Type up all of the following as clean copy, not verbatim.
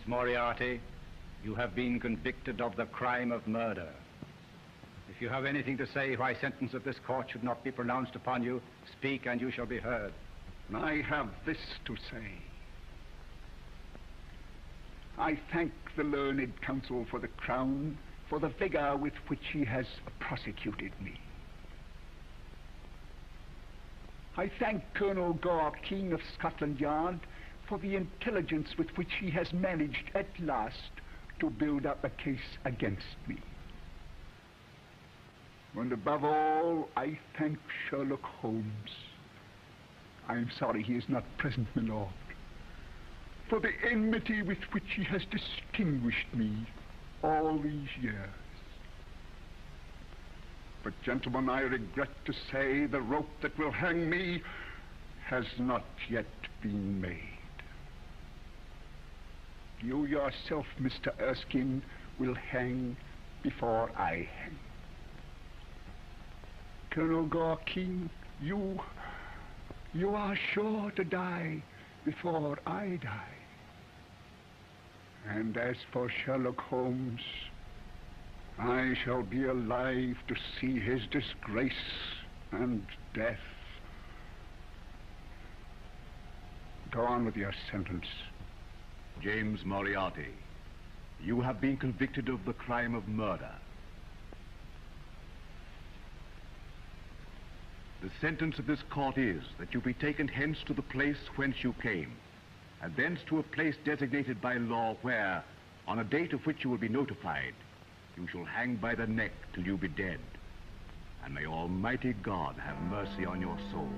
James Moriarty, you have been convicted of the crime of murder. If you have anything to say why sentence of this court should not be pronounced upon you, speak and you shall be heard. I have this to say. I thank the learned counsel for the Crown for the vigor with which he has prosecuted me. I thank Colonel Gore King of Scotland Yard for the intelligence with which he has managed at last to build up a case against me. And above all, I thank Sherlock Holmes. I am sorry he is not present, my lord, for the enmity with which he has distinguished me all these years. But, gentlemen, I regret to say the rope that will hang me has not yet been made. You yourself, Mr. Erskine, will hang before I hang. Colonel Gore King, you are sure to die before I die. And as for Sherlock Holmes, I shall be alive to see his disgrace and death. Go on with your sentence. James Moriarty, you have been convicted of the crime of murder. The sentence of this court is that you be taken hence to the place whence you came, and thence to a place designated by law where, on a date of which you will be notified, you shall hang by the neck till you be dead. And may Almighty God have mercy on your soul.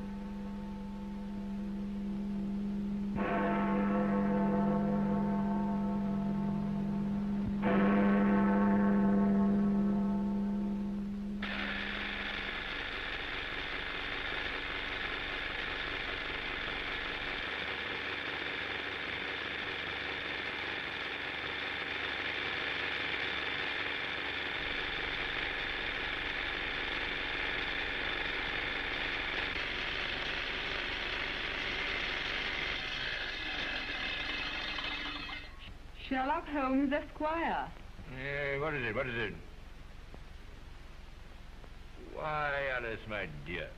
Sherlock Holmes, Esquire. What is it? What is it? Why, Alice, my dear.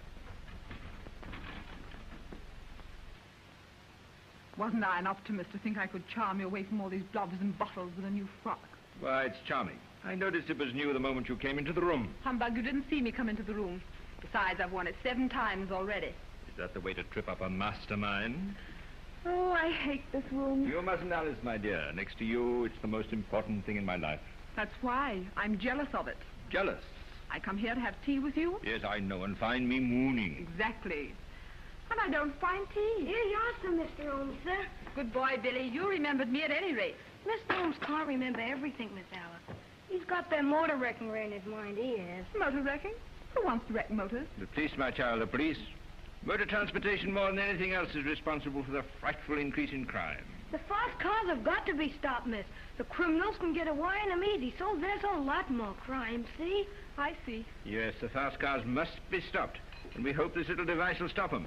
Wasn't I an optimist to think I could charm you away from all these blobs and bottles with a new frock? Why, it's charming. I noticed it was new the moment you came into the room. Humbug, you didn't see me come into the room. Besides, I've worn it 7 times already. Is that the way to trip up a mastermind? Oh, I hate this room. You mustn't, Alice, my dear. Next to you, it's the most important thing in my life. That's why. I'm jealous of it. Jealous? I come here to have tea with you? Yes, I know, and find me mooning. Exactly. And I don't find tea. Here you are, sir, Mr. Holmes, sir. Good boy, Billy. You remembered me at any rate. Mr. Holmes can't remember everything, Miss Alice. He's got that motor wrecking ray in his mind, he has. Motor wrecking? Who wants to wreck motors? The police, my child, the police. Motor transportation, more than anything else, is responsible for the frightful increase in crime. The fast cars have got to be stopped, miss. The criminals can get away in them easy, so there's a lot more crime, see? I see. Yes, the fast cars must be stopped, and we hope this little device will stop them.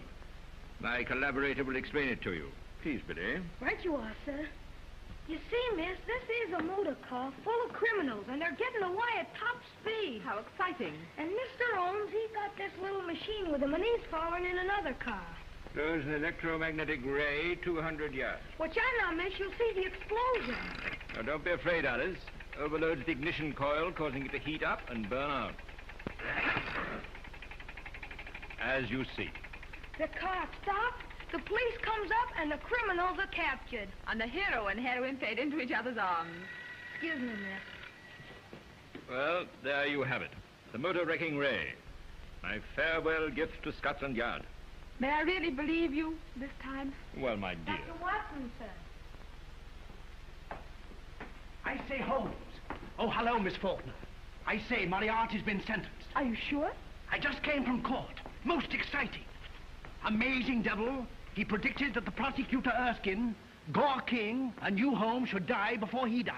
My collaborator will explain it to you. Please, Billy. Right you are, sir. You see, miss, this is a motor car full of criminals, and they're getting away at top speed. How exciting. And Mr. Holmes, he's got this little machine with him, and he's following in another car. There's an electromagnetic ray 200 yards. Watch out now, miss. You'll see the explosion. Now, don't be afraid, Alice. Overloads the ignition coil, causing it to heat up and burn out. As you see. The car stops, the police comes up, and the criminals are captured. And the hero and heroine fade into each other's arms. Excuse me, miss. Well, there you have it. The motor wrecking ray. My farewell gift to Scotland Yard. May I really believe you this time? Well, my dear. Dr. Watson, sir. I say, Holmes. Oh, hello, Miss Faulkner. I say, Moriarty's been sentenced. Are you sure? I just came from court. Most exciting. Amazing devil. He predicted that the prosecutor Erskine, Gore King, and you, Holmes, should die before he dies.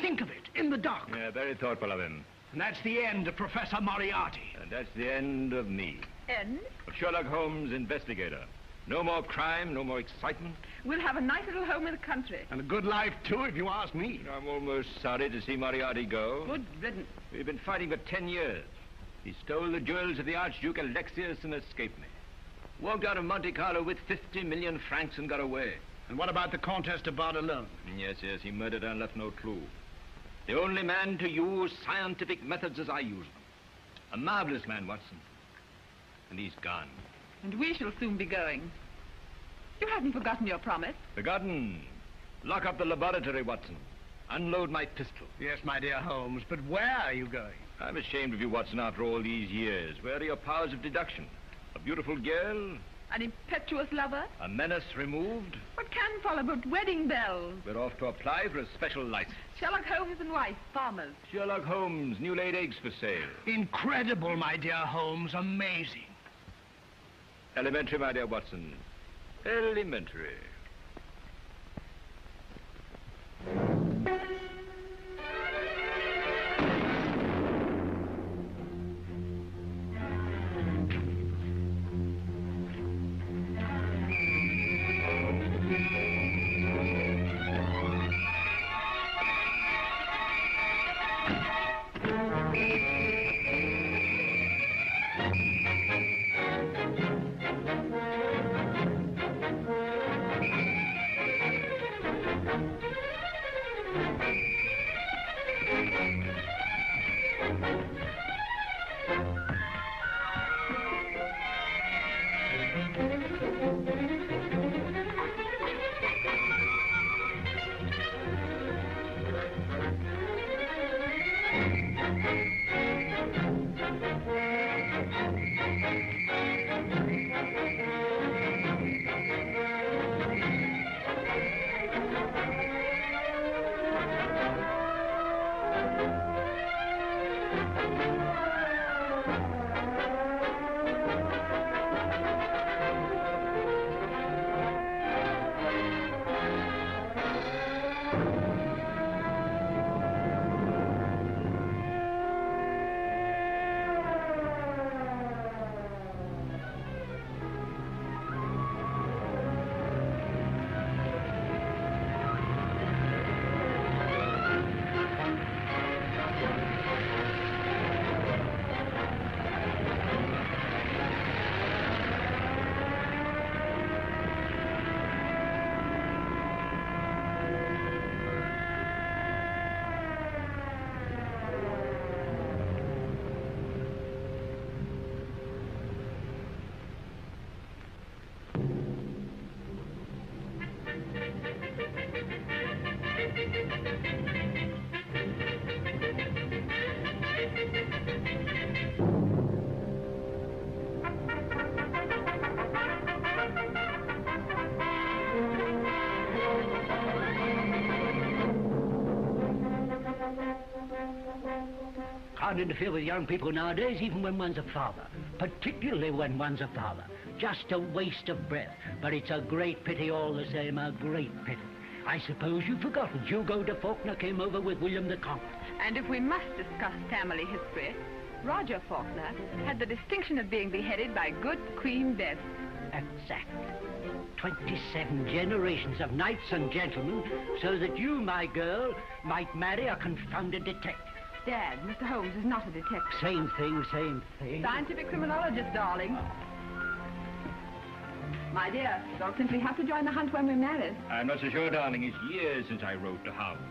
Think of it, in the dock. Yeah, very thoughtful of him. And that's the end of Professor Moriarty. And that's the end of me. End? Of Sherlock Holmes, investigator. No more crime, no more excitement. We'll have a nice little home in the country. And a good life, too, if you ask me. I'm almost sorry to see Moriarty go. Good riddance. We've been fighting for 10 years. He stole the jewels of the Archduke Alexius and escaped me. Walked out of Monte Carlo with 50 million francs and got away. And what about the Comtesse de Bardelone? Yes, he murdered her and left no clue. The only man to use scientific methods as I use them. A marvelous man, Watson. And he's gone. And we shall soon be going. You haven't forgotten your promise. Forgotten. Lock up the laboratory, Watson. Unload my pistol. Yes, my dear Holmes, but where are you going? I'm ashamed of you, Watson, after all these years. Where are your powers of deduction? A beautiful girl? An impetuous lover? A menace removed? What can follow but wedding bells? We're off to apply for a special license. Sherlock Holmes and wife, farmers. Sherlock Holmes, new laid eggs for sale. Incredible, my dear Holmes. Amazing. Elementary, my dear Watson. Elementary. Can't interfere with young people nowadays, even when one's a father. Particularly when one's a father. Just a waste of breath. But it's a great pity all the same, a great pity. I suppose you've forgotten Hugo de Faulkner came over with William the Conqueror. And if we must discuss family history, Roger Faulkner had the distinction of being beheaded by good Queen Bess. Exactly. 27 generations of knights and gentlemen, so that you, my girl, might marry a confounded detective. Dad, Mr. Holmes is not a detective. Same thing, same thing. Scientific criminologist, darling. My dear, you'll simply have to join the hunt when we're married. I'm not so sure, darling. It's years since I rode to Holmes.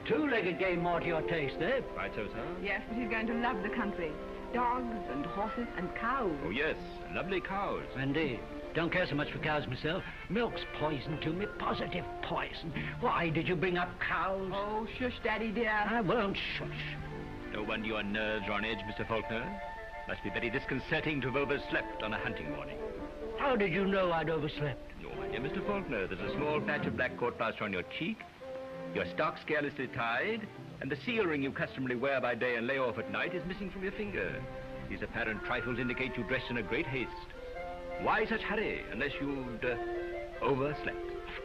Two-legged game more to your taste, eh? Right so, sir? Yes, but he's going to love the country. Dogs and horses and cows. Oh, yes. Lovely cows. Indeed. Don't care so much for cows myself. Milk's poison to me, positive poison. Why did you bring up cows? Oh, shush, Daddy, dear. I won't shush. No wonder your nerves are on edge, Mr. Faulkner. Must be very disconcerting to have overslept on a hunting morning. How did you know I'd overslept? Oh, my dear Mr. Faulkner, there's a small patch of black court plaster on your cheek, your stock's carelessly tied, and the seal ring you customarily wear by day and lay off at night is missing from your finger. These apparent trifles indicate you dressed in a great haste. Why such hurry, unless you'd overslept?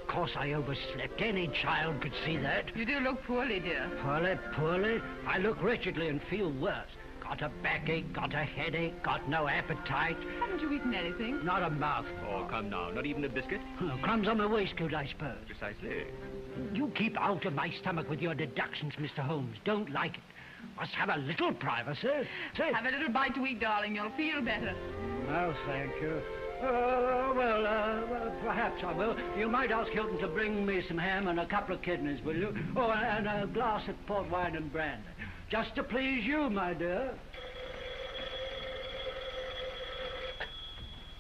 Of course I overslept. Any child could see that. You do look poorly, dear. Poorly, poorly? I look wretchedly and feel worse. got a backache, got a headache, got no appetite. Haven't you eaten anything? Not a mouthful. Oh, come now. Not even a biscuit? Crumbs on my waistcoat, I suppose. Precisely. You keep out of my stomach with your deductions, Mr. Holmes. Don't like it. Must have a little privacy. Say. Have a little bite to eat, darling. You'll feel better. No, thank you. Well, perhaps I will. You might ask Hilton to bring me some ham and a couple of kidneys, will you? Oh, and a glass of port wine and brandy. Just to please you, my dear.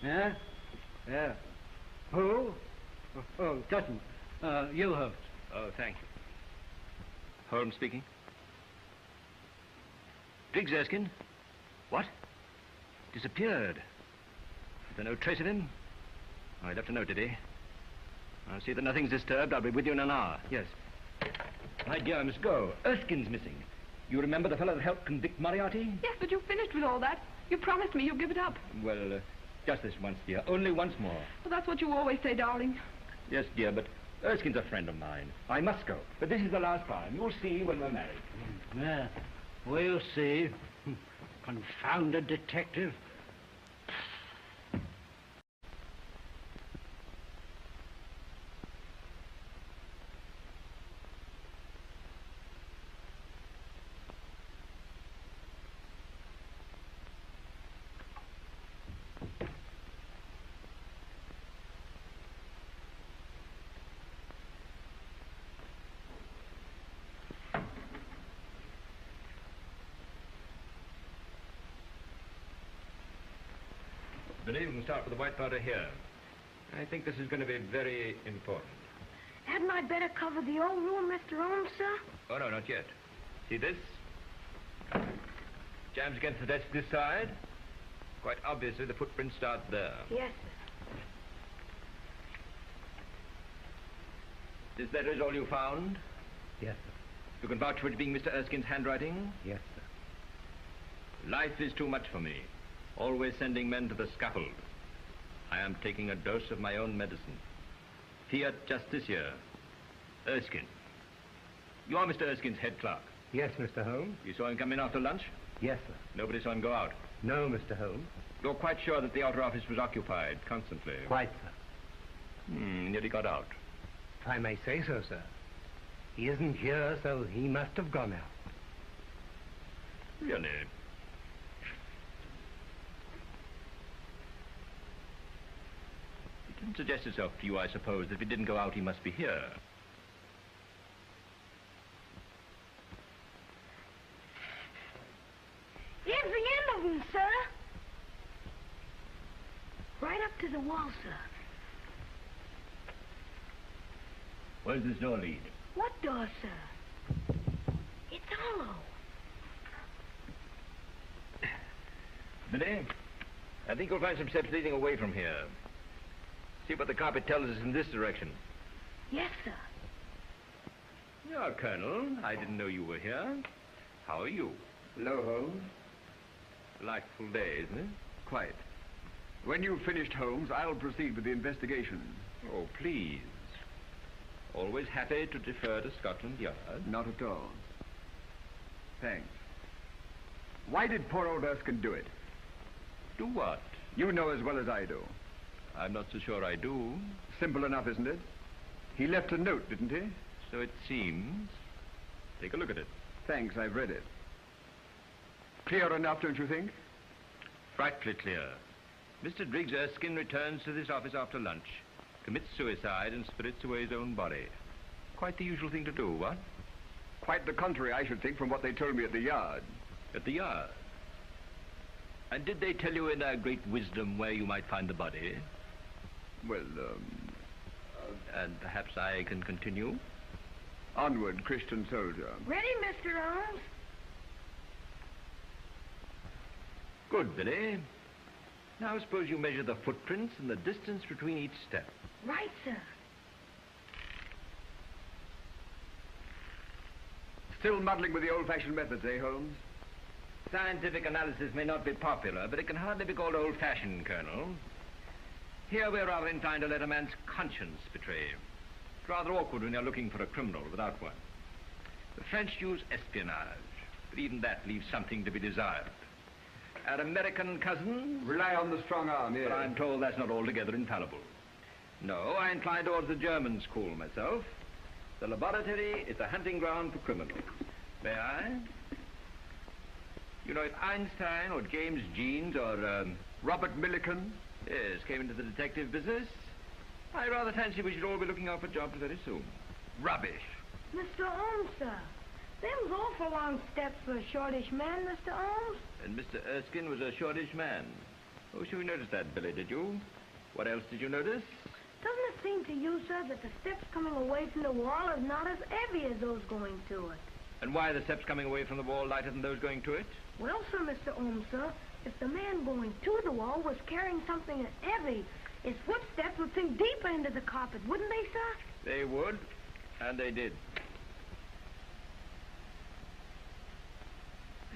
Yeah? Yeah. Who? Oh, Dutton. You, Holmes. Oh, thank you. Holmes speaking. Driggs Erskine? What? Disappeared. Is there no trace of him? Oh, he left a note, did he? I'll see that nothing's disturbed. I'll be with you in an hour. Yes. My dear, I must go. Erskine's missing. You remember the fellow that helped convict Moriarty? Yes, but you finished with all that. You promised me you'd give it up. Well, just this once, dear. Only once more. Well, that's what you always say, darling. Yes, dear, but Erskine's a friend of mine. I must go. But this is the last time. You'll see when we're married. Yeah, we'll see. Confounded detective. Billy, we can start with the white powder here. I think this is going to be very important. Hadn't I better cover the old room, Mr. Holmes, sir? Oh, no, not yet. See this? Jams against the desk this side. Quite obviously, the footprints start there. Yes, sir. This letter is all you found? Yes, sir. You can vouch for it being Mr. Erskine's handwriting? Yes, sir. Life is too much for me. Always sending men to the scaffold. I am taking a dose of my own medicine. Fiat Justitia. Erskine. You are Mr. Erskine's head clerk. Yes, Mr. Holmes. You saw him come in after lunch? Yes, sir. Nobody saw him go out? No, Mr. Holmes. You're quite sure that the outer office was occupied constantly? Quite, sir. And yet he got out. If I may say so, sir. He isn't here, so he must have gone out. Really? It didn't suggest itself to you, I suppose, that if he didn't go out, he must be here. Here's the end of him, sir. Right up to the wall, sir. Where's this door lead? What door, sir? It's hollow. Billy, I think you'll find some steps leading away from here. See what the carpet tells us in this direction. Yes, sir. You're Colonel. I didn't know you were here. How are you? Hello, Holmes. Delightful day, isn't it? Quite. When you've finished, Holmes, I'll proceed with the investigation. Oh, please. Always happy to defer to Scotland Yard. Not at all. Thanks. Why did poor old Erskine do it? Do what? You know as well as I do. I'm not so sure I do. Simple enough, isn't it? He left a note, didn't he? So it seems. Take a look at it. Thanks, I've read it. Clear enough, don't you think? Frightfully clear. Mr. Driggs Erskine returns to this office after lunch, commits suicide, and spirits away his own body. Quite the usual thing to do, what? Quite the contrary, I should think, from what they told me at the Yard. At the Yard? And did they tell you in their great wisdom where you might find the body? Well, And perhaps I can continue? onward, Christian soldier. Ready, Mr. Holmes? Good, Billy. Now suppose you measure the footprints and the distance between each step. Right, sir. Still muddling with the old-fashioned methods, eh, Holmes? Scientific analysis may not be popular, but it can hardly be called old-fashioned, Colonel. Here we're rather inclined to let a man's conscience betray him. It's rather awkward when you're looking for a criminal without one. The French use espionage. But even that leaves something to be desired. Our American cousins... Rely on the strong arm, yes. But I'm told that's not altogether infallible. No, I incline towards the German school myself. The laboratory is a hunting ground for criminals. May I? You know, if Einstein or James Jeans or, Robert Millikan? Yes, came into the detective business, I rather fancy we should all be looking out for jobs very soon. Rubbish. Mr. Holmes, sir. Them's awful long steps for a shortish man, Mr. Holmes. And Mr. Erskine was a shortish man. Oh, sure you noticed that, Billy, did you? What else did you notice? Doesn't it seem to you, sir, that the steps coming away from the wall is not as heavy as those going to it? And why are the steps coming away from the wall lighter than those going to it? Well, sir, Mr. Holmes, sir, if the man going to the wall was carrying something heavy, his footsteps would sink deeper into the carpet, wouldn't they, sir? They would, and they did.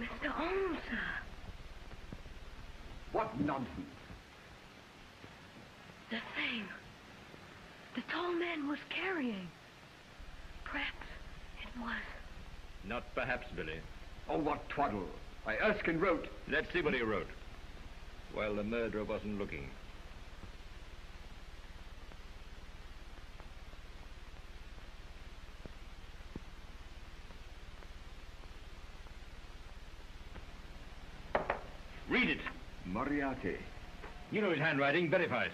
Mr. Holmes, sir. What nonsense. The thing the tall man was carrying. Perhaps it was. Not perhaps, Billy. Oh, what twaddle. Why, Erskine wrote... Let's see what he wrote. While the murderer wasn't looking. Read it. Moriarty. You know his handwriting. Verify it.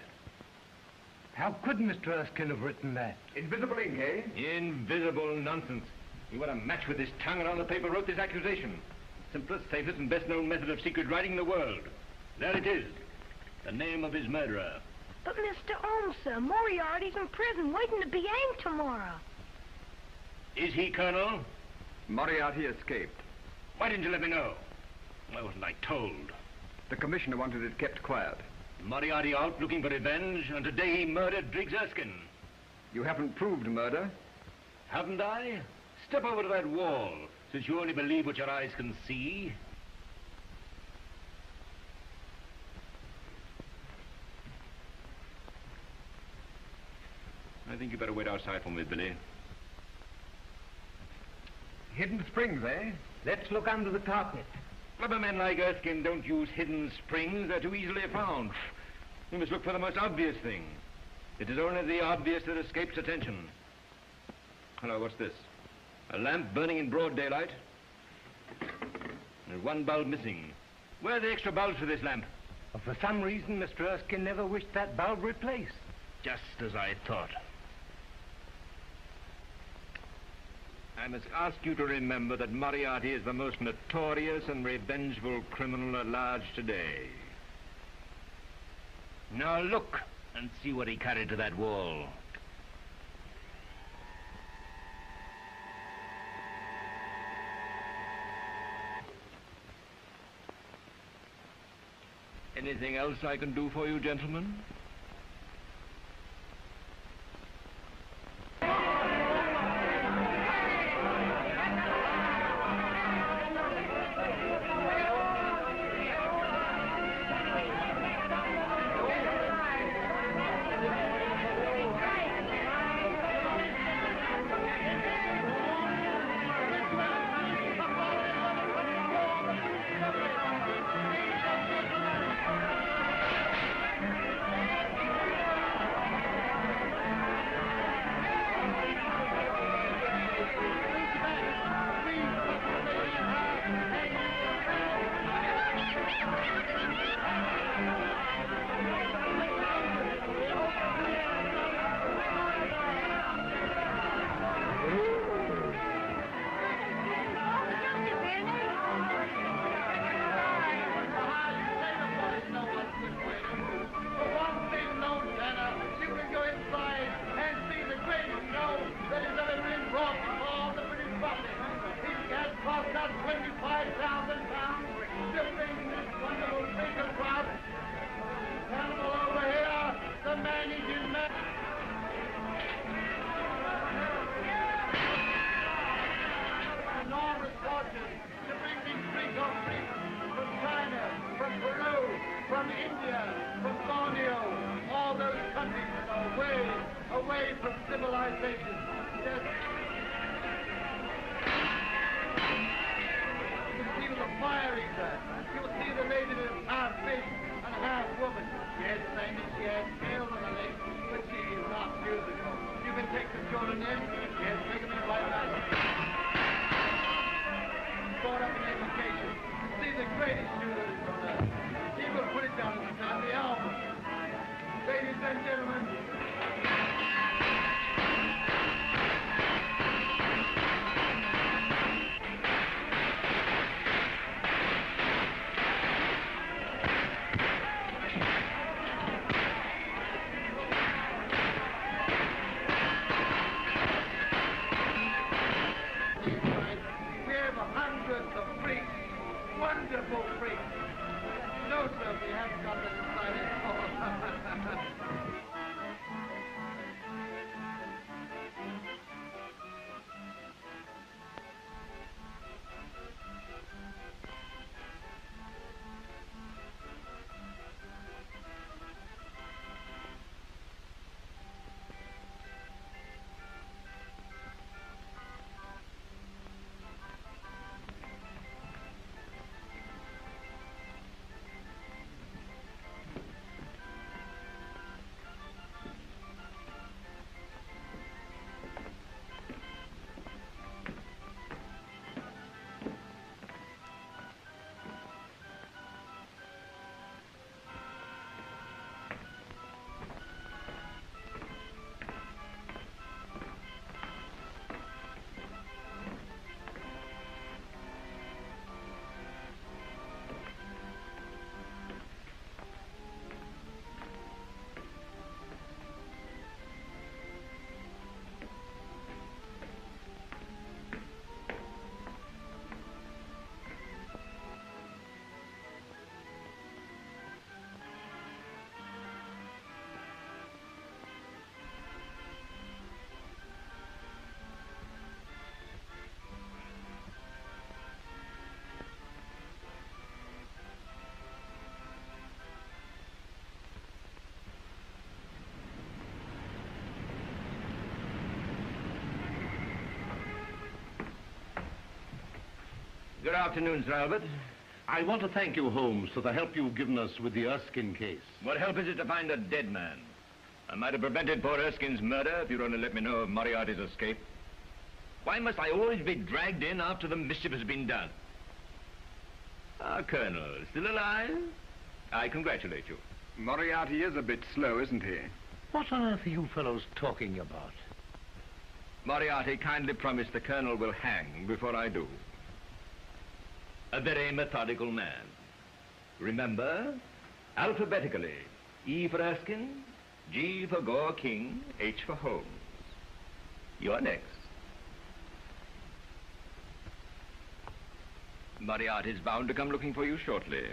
How could Mr. Erskine have written that? Invisible ink, eh? Invisible nonsense. He went a match with his tongue and on the paper wrote this accusation. Simplest, safest, and best-known method of secret writing in the world. There it is. The name of his murderer. But, Mr. Holmes, sir, Moriarty's in prison waiting to be hanged tomorrow. Is he, Colonel? Moriarty escaped. Why didn't you let me know? Why wasn't I told? The commissioner wanted it kept quiet. Moriarty out looking for revenge, and today he murdered Driggs Erskine. You haven't proved murder. Haven't I? Step over to that wall, since you only believe what your eyes can see. I think you better wait outside for me, Billy. Hidden springs, eh? Let's look under the carpet. Clever men like Erskine don't use hidden springs. They're too easily found. You must look for the most obvious thing. It is only the obvious that escapes attention. Hello, what's this? A lamp burning in broad daylight. There's one bulb missing. Where are the extra bulbs for this lamp? Well, for some reason, Mr. Erskine never wished that bulb replaced. Just as I thought. I must ask you to remember that Moriarty is the most notorious and revengeful criminal at large today. Now look and see what he carried to that wall. Anything else I can do for you, gentlemen? even the fire eater. You will see the lady that is half fish and half woman. Yes, Sandy, she has scales on her legs, but she is not musical. You can take the children in. Yes, take them in by night. Brought up in education. See the greatest shooters on earth. He will put it down in the family album. Ladies and gentlemen, we have hundreds of freaks, wonderful freaks. No, sir, we haven't got the slightest call. Good afternoon, Sir Albert. I want to thank you, Holmes, for the help you've given us with the Erskine case. What help is it to find a dead man? I might have prevented poor Erskine's murder if you'd only let me know of Moriarty's escape. Why must I always be dragged in after the mischief has been done? Ah, Colonel, still alive? I congratulate you. Moriarty is a bit slow, isn't he? What on earth are you fellows talking about? Moriarty kindly promised the Colonel will hang before I do. A very methodical man. Remember, alphabetically, E for Erskine, G for Gore King, H for Holmes. You're next. Moriarty's bound to come looking for you shortly,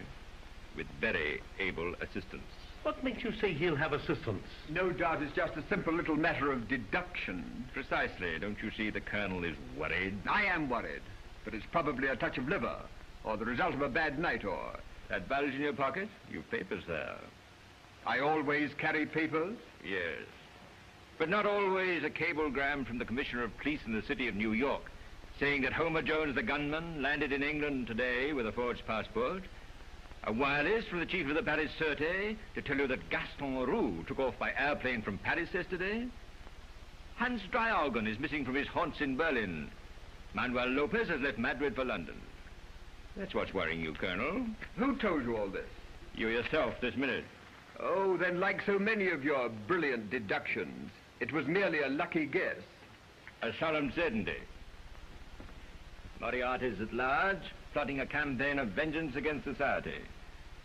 with very able assistance. What makes you say he'll have assistance? No doubt it's just a simple little matter of deduction. Precisely. Don't you see the Colonel is worried? I am worried, but it's probably a touch of liver, or the result of a bad night, or... That bulge in your pocket? You've papers there. I always carry papers? Yes. But not always a cablegram from the Commissioner of Police in the city of New York, saying that Homer Jones, the gunman, landed in England today with a forged passport. A wireless from the chief of the Paris Sûreté to tell you that Gaston Roux took off by airplane from Paris yesterday. Hans Dryaugen is missing from his haunts in Berlin. Manuel Lopez has left Madrid for London. That's what's worrying you, Colonel. Who told you all this? You yourself this minute. Oh, then like so many of your brilliant deductions, it was merely a lucky guess. A solemn certainty. Moriarty's at large, plotting a campaign of vengeance against society.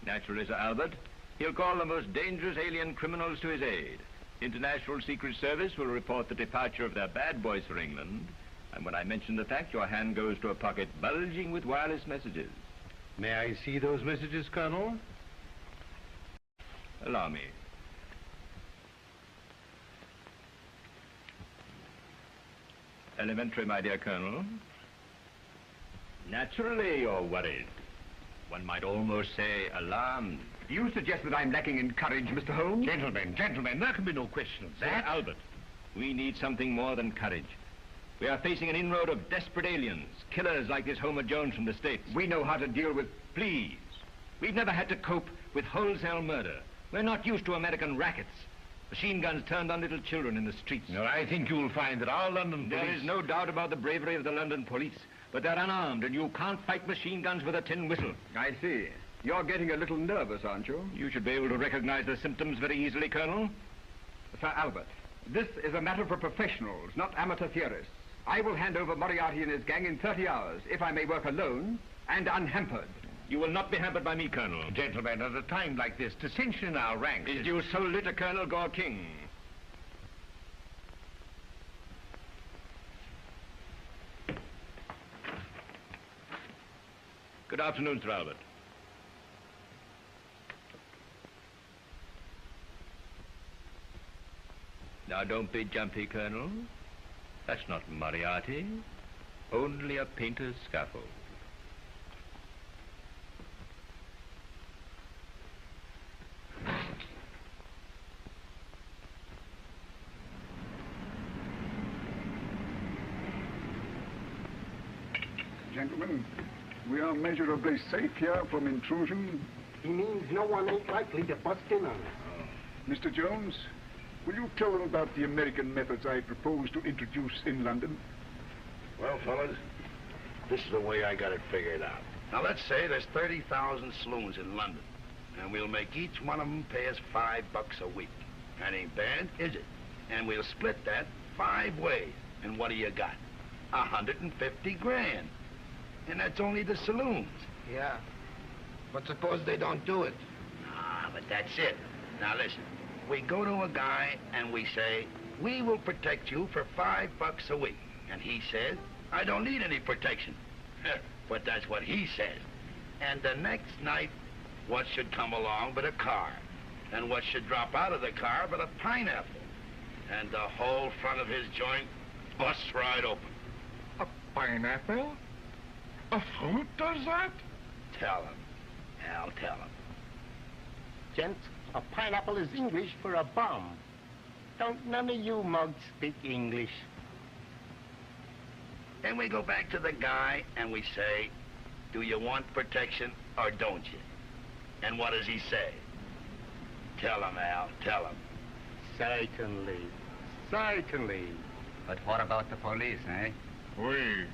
Naturally, Sir Albert, he'll call the most dangerous alien criminals to his aid. International Secret Service will report the departure of their bad boys for England. And when I mention the fact, your hand goes to a pocket bulging with wireless messages. May I see those messages, Colonel? Allow me. Elementary, my dear Colonel. Naturally, you're worried. One might almost say alarmed. Do you suggest that I'm lacking in courage, Mr. Holmes? Gentlemen, there can be no question of Sir that. Albert, we need something more than courage. We are facing an inroad of desperate aliens, killers like this Homer Jones from the States. We know how to deal with... Please. We've never had to cope with wholesale murder. We're not used to American rackets. Machine guns turned on little children in the streets. No, I think you will find that our London police... There is no doubt about the bravery of the London police, but they're unarmed, and you can't fight machine guns with a tin whistle. I see. You're getting a little nervous, aren't you? You should be able to recognize the symptoms very easily, Colonel. Sir Albert, this is a matter for professionals, not amateur theorists. I will hand over Moriarty and his gang in 30 hours, if I may work alone and unhampered. You will not be hampered by me, Colonel. Gentlemen, at a time like this, dissension in our ranks... Is due solely to Colonel Gore King. Good afternoon, Sir Albert. Now, don't be jumpy, Colonel. That's not Moriarty. Only a painter's scaffold. Gentlemen, we are measurably safe here from intrusion. He means no one ain't likely to bust in on us. Mr. Jones, will you tell them about the American methods I propose to introduce in London? Well, fellas, this is the way I got it figured out. Now, let's say there's 30,000 saloons in London, and we'll make each one of them pay us $5 a week. That ain't bad, is it? And we'll split that 5 ways. And what do you got? 150 grand. And that's only the saloons. Yeah, but suppose they don't do it. Ah, but that's it. Now, listen. We go to a guy and we say, we will protect you for $5 a week. And he says, I don't need any protection. But that's what he says. And the next night, what should come along but a car? And what should drop out of the car but a pineapple? And the whole front of his joint busts right open. A pineapple? A fruit does that? Tell him. Al, tell him. Gents, a pineapple is English for a bomb. Don't none of you mugs speak English. Then we go back to the guy and we say, do you want protection or don't you? And what does he say? Tell him, Al, tell him. Certainly. Certainly. But what about the police, eh? Oui.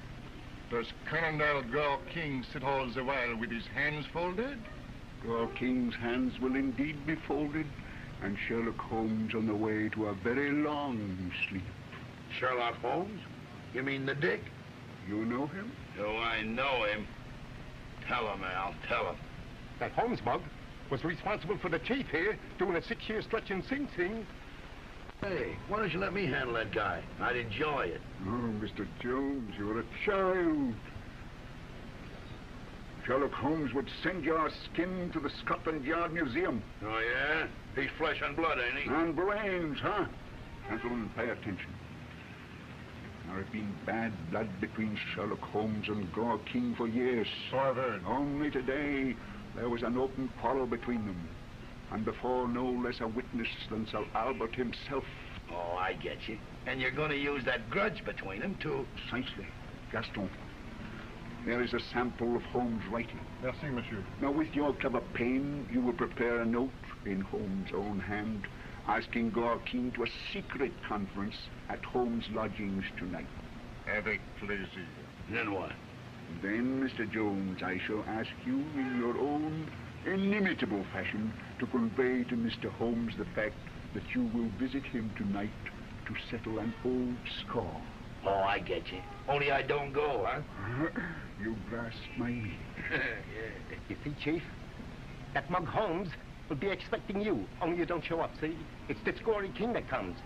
Does Colonel Gore King sit all the while with his hands folded? Gore King's hands will indeed be folded, and Sherlock Holmes on the way to a very long sleep. Sherlock Holmes? You mean the Dick? You know him? Oh, I know him. Tell him, Al, tell him. That Holmes mug was responsible for the chief here doing a 6-year stretch in Sing Sing. Hey, why don't you let me handle that guy? I'd enjoy it. Oh, Mr. Jones, you're a child. Sherlock Holmes would send your skin to the Scotland Yard Museum. Oh, yeah? He's flesh and blood, ain't he? And brains, huh? Gentlemen, pay attention. There has been bad blood between Sherlock Holmes and Gore King for years. So I've heard. Only today, there was an open quarrel between them. And before no less a witness than Sir Albert himself. Oh, I get you. And you're going to use that grudge between them to... Precisely. Gaston. There is a sample of Holmes' writing. Merci, monsieur. Now, with your clever pen, you will prepare a note in Holmes' own hand, asking Gore King to a secret conference at Holmes' lodgings tonight. Avec plaisir. Then what? Then, Mr. Jones, I shall ask you in your own inimitable fashion to convey to Mr. Holmes the fact that you will visit him tonight to settle an old score. Oh, I get you. Only I don't go, huh? You grasp my meaning. Yeah. You see, Chief? That mug Holmes will be expecting you, only you don't show up, see? It's this Gory King that comes.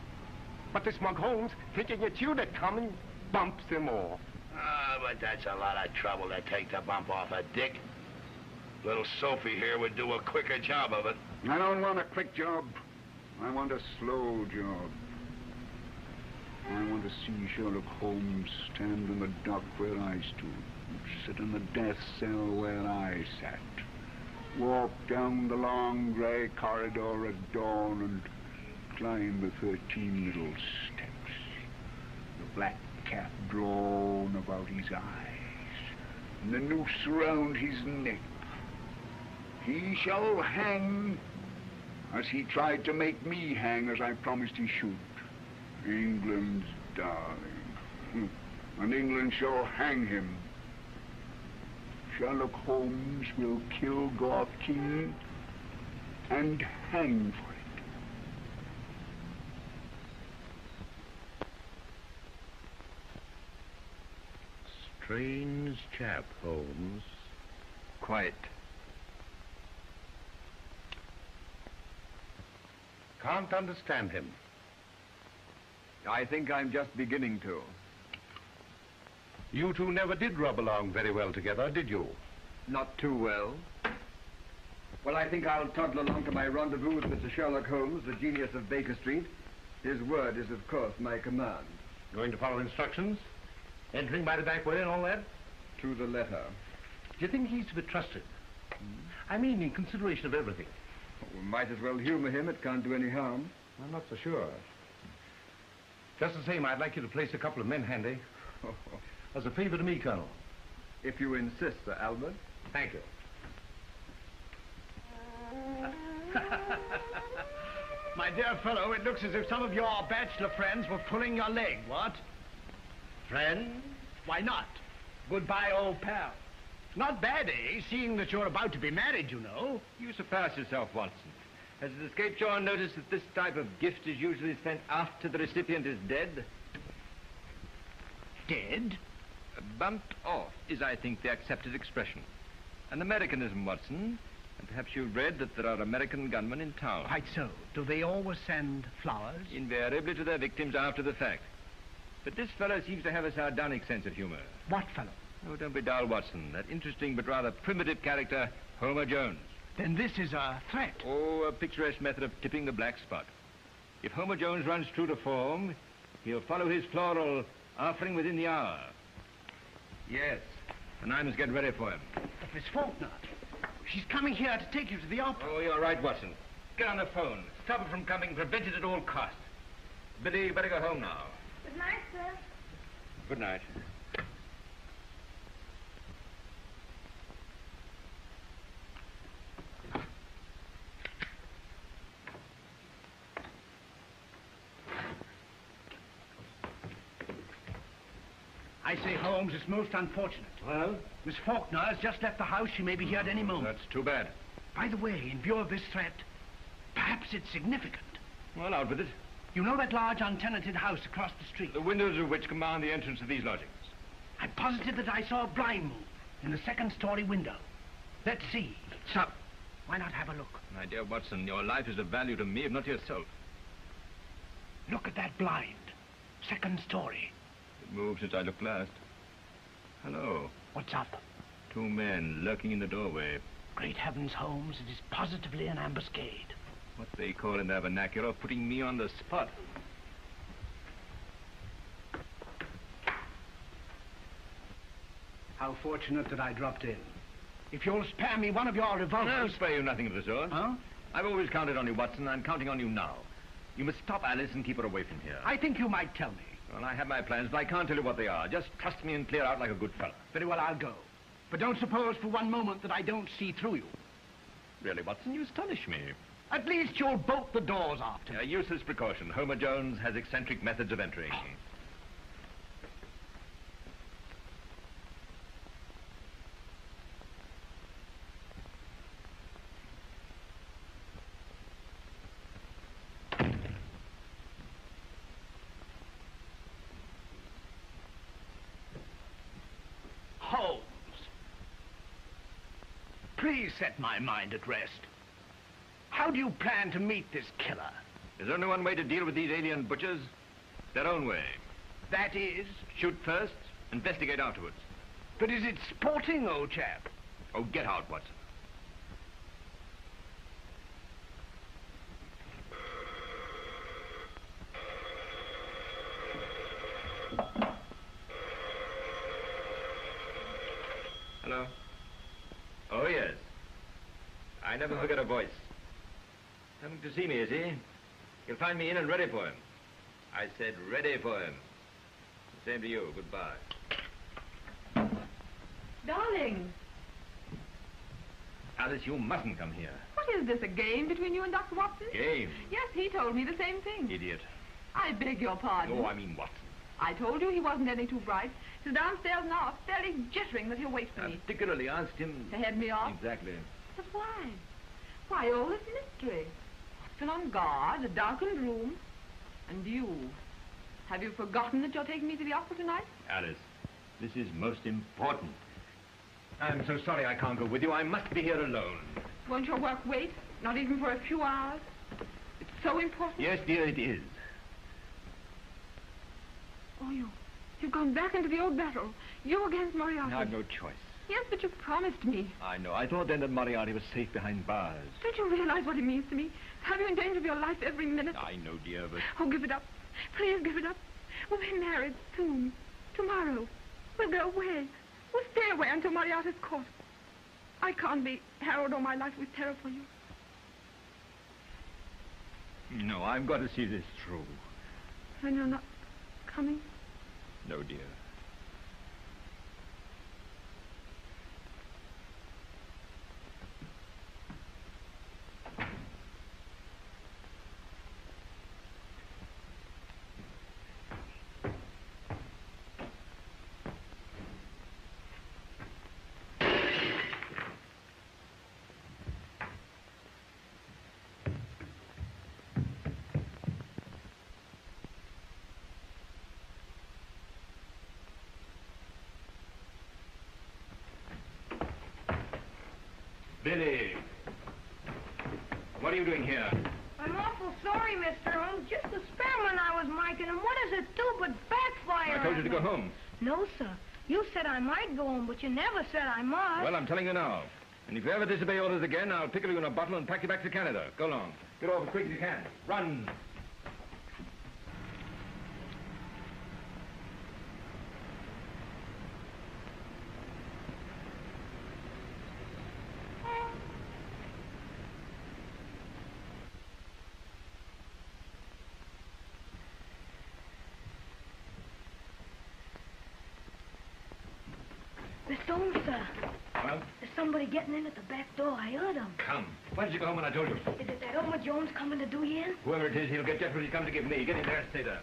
But this mug Holmes, thinking it's you that coming, bumps him off. Ah, but that's a lot of trouble to take the bump off a Dick. Little Sophie here would do a quicker job of it. I don't want a quick job. I want a slow job. I want to see Sherlock Holmes stand in the dock where I stood, sit in the death cell where I sat, walk down the long grey corridor at dawn and climb the 13 little steps. The black cap drawn about his eyes, and the noose round his neck. He shall hang as he tried to make me hang, as I promised he should. England's darling. And England shall hang him. Sherlock Holmes will kill Gawk King and hang for it. Strange chap, Holmes. Quite. Can't understand him. I think I'm just beginning to. You two never did rub along very well together, did you? Not too well. Well, I think I'll toddle along to my rendezvous with Mr. Sherlock Holmes, the genius of Baker Street. His word is, of course, my command. Going to follow instructions? Entering by the back way and all that? To the letter. Do you think he's to be trusted? I mean, in consideration of everything. We might as well humor him. It can't do any harm. I'm not so sure. Just the same, I'd like you to place a couple of men handy. As a favor to me, Colonel. If you insist, Sir Albert. Thank you. My dear fellow, it looks as if some of your bachelor friends were pulling your leg, what? Friends? Why not? Goodbye, old pal. Not bad, eh? Seeing that you're about to be married, you know. You surpass yourself, Watson. Has it escaped your notice that this type of gift is usually sent after the recipient is dead? Dead? Bumped off is, I think, the accepted expression. An Americanism, Watson. And perhaps you've read that there are American gunmen in town. Quite so. Do they always send flowers? Invariably to their victims after the fact. But this fellow seems to have a sardonic sense of humor. What fellow? Oh, don't be dull, Watson. That interesting but rather primitive character, Homer Jones. Then this is a threat. Oh, a picturesque method of tipping the black spot. If Homer Jones runs true to form, he'll follow his floral offering within the hour. Yes, and I must get ready for him. But Miss Faulkner, she's coming here to take you to the opera. Oh, you're right, Watson. Get on the phone. Stop her from coming. Prevent it at all costs. Billy, you better go home now. Good night, sir. Good night. I say, Holmes, it's most unfortunate. Well? Miss Faulkner has just left the house. She may be here at any moment. That's too bad. By the way, in view of this threat, perhaps it's significant. Well, out with it. You know that large untenanted house across the street? The windows of which command the entrance of these lodgings. I'm positive that I saw a blind move in the second-story window. Let's see. Stop. Why not have a look? My dear Watson, your life is of value to me, if not to yourself. Look at that blind. Second story. It moved since I looked last. Hello. What's up? Two men lurking in the doorway. Great heavens, Holmes, it is positively an ambuscade. What they call in their vernacular putting me on the spot. How fortunate that I dropped in. If you'll spare me one of your revolvers... I'll spare you nothing of the sort. Huh? I've always counted on you, Watson. I'm counting on you now. You must stop Alice and keep her away from here. I think you might tell me. Well, I have my plans, but I can't tell you what they are. Just trust me and clear out like a good fellow. Very well, I'll go. But don't suppose for one moment that I don't see through you. Really, Watson, you astonish me. At least you'll bolt the doors after me. A useless precaution. Homer Jones has eccentric methods of entering. Holmes. Please set my mind at rest. How do you plan to meet this killer? There's only one way to deal with these alien butchers. Their own way. That is? Shoot first, investigate afterwards. But is it sporting, old chap? Oh, get out, Watson. Hello? Oh, yes. I never forget a voice. Coming to see me, is he? You'll find me in and ready for him. I said ready for him. Same to you. Goodbye. Darling, Alice, you mustn't come here. what is this, a game between you and Dr. Watson? Game? Yes, he told me the same thing. Idiot. I beg your pardon. Oh, I mean Watson. I told you he wasn't any too bright. He's downstairs now, fairly jittering that he'll wait for I me. particularly asked him... To head me off? Exactly. But why? Why all this mystery? Watson on guard, a darkened room. And you. Have you forgotten that you're taking me to the opera tonight? Alice, this is most important. I'm so sorry I can't go with you. I must be here alone. Won't your work wait? Not even for a few hours? It's so important. Yes, dear, it is. Oh, you've gone back into the old battle. You against Moriarty. I've no choice. Yes, but you promised me. I know. I thought then that Moriarty was safe behind bars. Don't you realize what it means to me? Have you in danger of your life every minute? I know, dear, but... Oh, give it up. Please give it up. We'll be married soon. Tomorrow. We'll go away. We'll stay away until Moriarty's caught. I can't be harrowed all my life with terror for you. No, I've got to see this through. And you're not coming? No, dear. Billy! What are you doing here? I'm awful sorry, Mr. Holmes. Just the experiment I was making, and what does it do but backfire? I told you to go home. No, sir. You said I might go home, but you never said I must. Well, I'm telling you now. And if you ever disobey orders again, I'll pickle you in a bottle and pack you back to Canada. Go along. Get off as quick as you can. Run! Mr. Holmes, sir. Well? There's somebody getting in at the back door. I heard him. Come. Why did you go home when I told you? Is it that Elmer Jones coming to do you in? Whoever it is, he'll get just what he's come to give me. Get in there and stay there.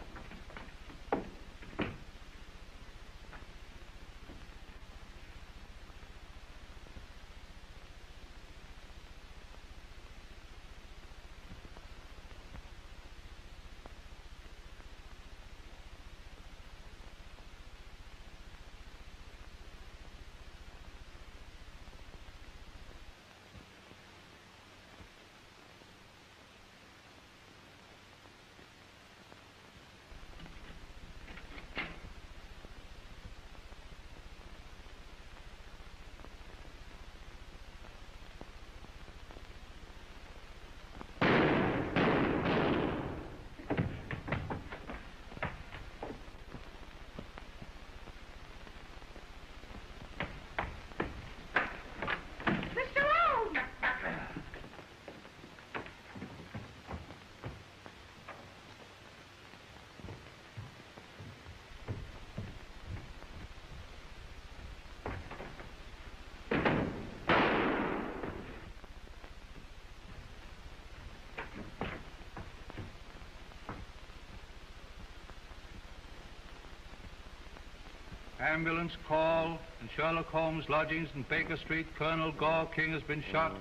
Ambulance call. In Sherlock Holmes' lodgings in Baker Street, Colonel Gore King has been shot.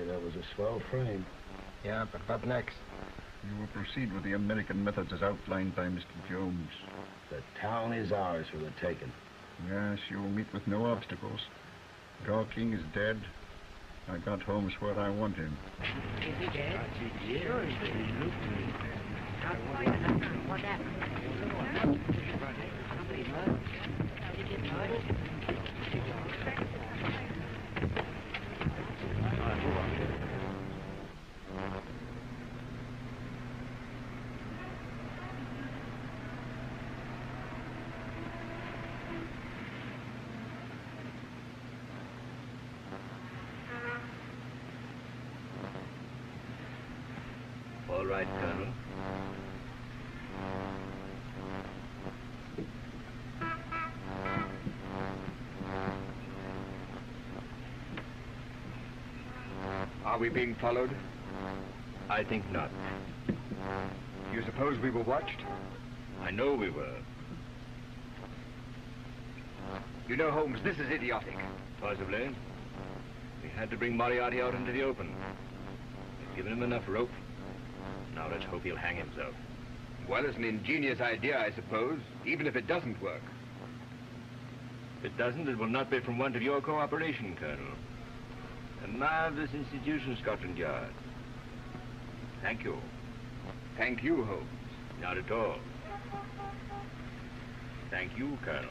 That was a swell frame. Yeah, but what next? You will proceed with the American methods as outlined by Mr. Jones. The town is ours for the taking. Yes, you will meet with no obstacles. King is dead. I got Holmes where I want him. Is he dead? Sure he's dead. What happened? Somebody murdered. Did he get murdered? right, Colonel. Are we being followed? I think not. You suppose we were watched? I know we were. You know, Holmes, this is idiotic. Possibly. We had to bring Moriarty out into the open. We've given him enough rope. Now let's hope he'll hang himself. Well, it's an ingenious idea, I suppose, even if it doesn't work. If it doesn't, it will not be from want of your cooperation, Colonel. A marvelous institution, Scotland Yard. Thank you. Thank you, Holmes. Not at all. Thank you, Colonel.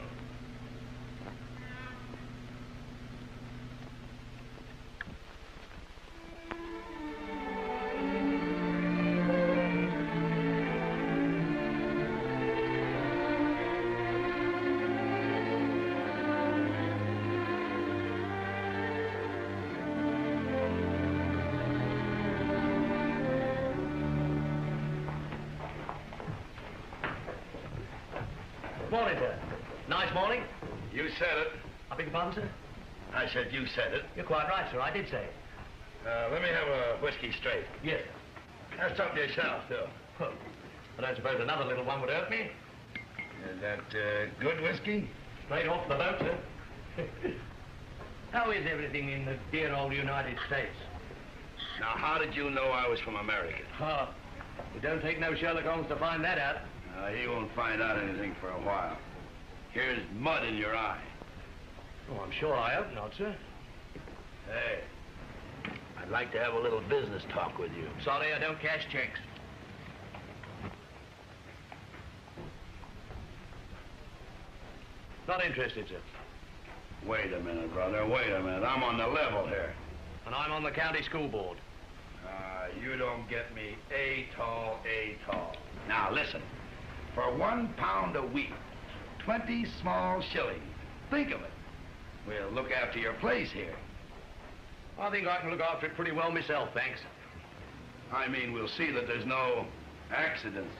Morning, sir. Nice morning. You said it. I beg your pardon, sir? I said you said it. You're quite right, sir. I did say it. Let me have a whiskey straight. Yes. Have something yourself, too. Well, I don't suppose another little one would hurt me. Is that good whiskey? Straight off the boat, sir. How is everything in the dear old United States? Now, how did you know I was from America? Oh, it don't take no Sherlock Holmes to find that out. He won't find out anything for a while. Here's mud in your eye. Oh, I'm sure I hope not, sir. Hey, I'd like to have a little business talk with you. Sorry, I don't cash checks. Not interested, sir. Wait a minute, brother. Wait a minute. I'm on the level here. And I'm on the county school board. You don't get me A-tall. Now, listen. For 1 pound a week, 20 small shillings. Think of it. We'll look after your place here. I think I can look after it pretty well myself, thanks. I mean, we'll see that there's no accidents.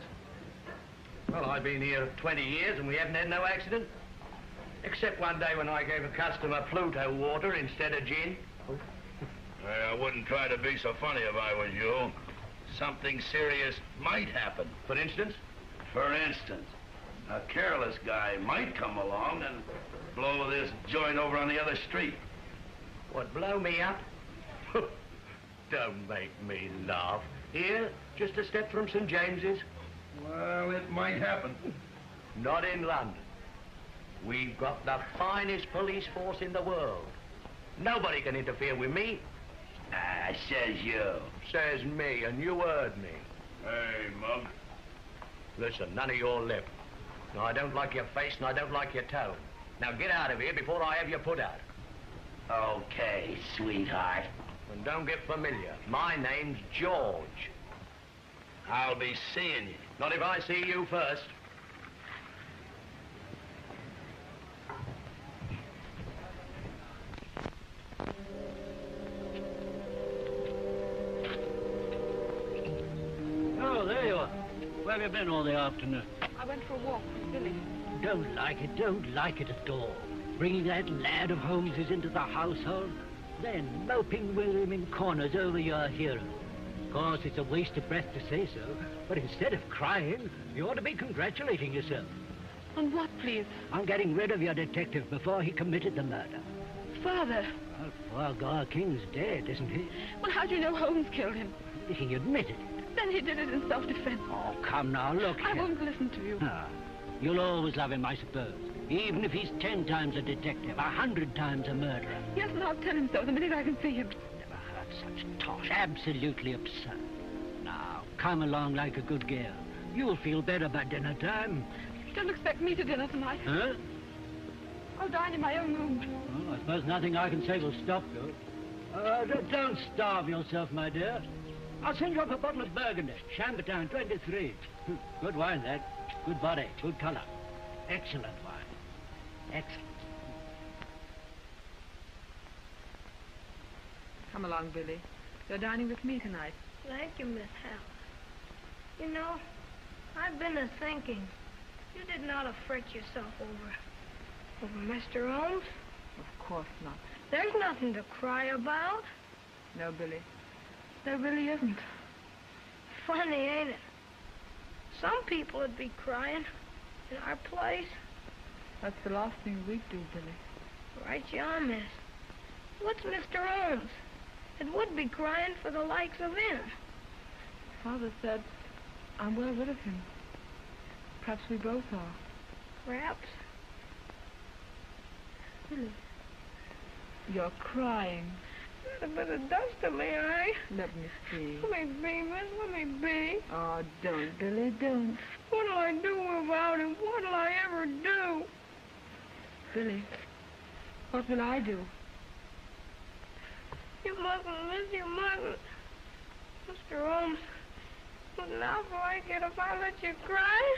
Well, I've been here 20 years and we haven't had no accident. Except one day when I gave a customer Pluto water instead of gin. I wouldn't try to be so funny if I was you. Something serious might happen. For instance? For instance, a careless guy might come along and blow this joint over on the other street. What, blow me up? Don't make me laugh. Here, just a step from St. James's. Well, it might happen. Not in London. We've got the finest police force in the world. Nobody can interfere with me. Says you. Says me, and you heard me. Hey, Mug. Listen, none of your lip. No, I don't like your face, and I don't like your tone. Now get out of here before I have you put out. Okay, sweetheart. And don't get familiar. My name's George. I'll be seeing you. Not if I see you first. Oh, there you are. Where have you been all the afternoon? I went for a walk with Billy. Don't like it at all. Bringing that lad of Holmes's into the household, then moping with him in corners over your hero. Of course, it's a waste of breath to say so, but instead of crying, you ought to be congratulating yourself. On what, please? On getting rid of your detective before he committed the murder. Father. Well, poor Gar King's dead, isn't he? Well, how do you know Holmes killed him? He admitted it. Then he did it in self-defense. Oh, come now, look I here. won't listen to you. Ah, you'll always love him, I suppose. Even if he's 10 times a detective, 100 times a murderer. Yes, and I'll tell him so the minute I can see him. Never heard such tosh. Absolutely absurd. Now, come along like a good girl. You'll feel better by dinner time. Don't expect me to dinner tonight. Huh? I'll dine in my own room. Well, I suppose nothing I can say will stop you. Don't starve yourself, my dear. I'll send you up a bottle of Burgundy, Chambertin 23. Good wine, that. Good body, good color. Excellent wine. Excellent. Come along, Billy. You're dining with me tonight. Thank you, Miss Hal. You know, I've been a-thinking. You didn't ought to fret yourself over Mr. Holmes. Of course not. There's nothing to cry about. No, Billy. There really isn't. Funny, ain't it? Some people would be crying in our place. That's the last thing we'd do, Billy. Right you are, miss. What's Mr. Holmes? It would be crying for the likes of him. Father said I'm well rid of him. Perhaps we both are. Perhaps. Billy, you're crying. Not a bit of dust to me, eh? Let me see. Let me be, miss. Let me be. Oh, don't, Billy, don't. What'll I do without him? What'll I ever do? Billy, what will I do? You mustn't, miss. You mustn't. Mr. Holmes wouldn't awful like it if I let you cry.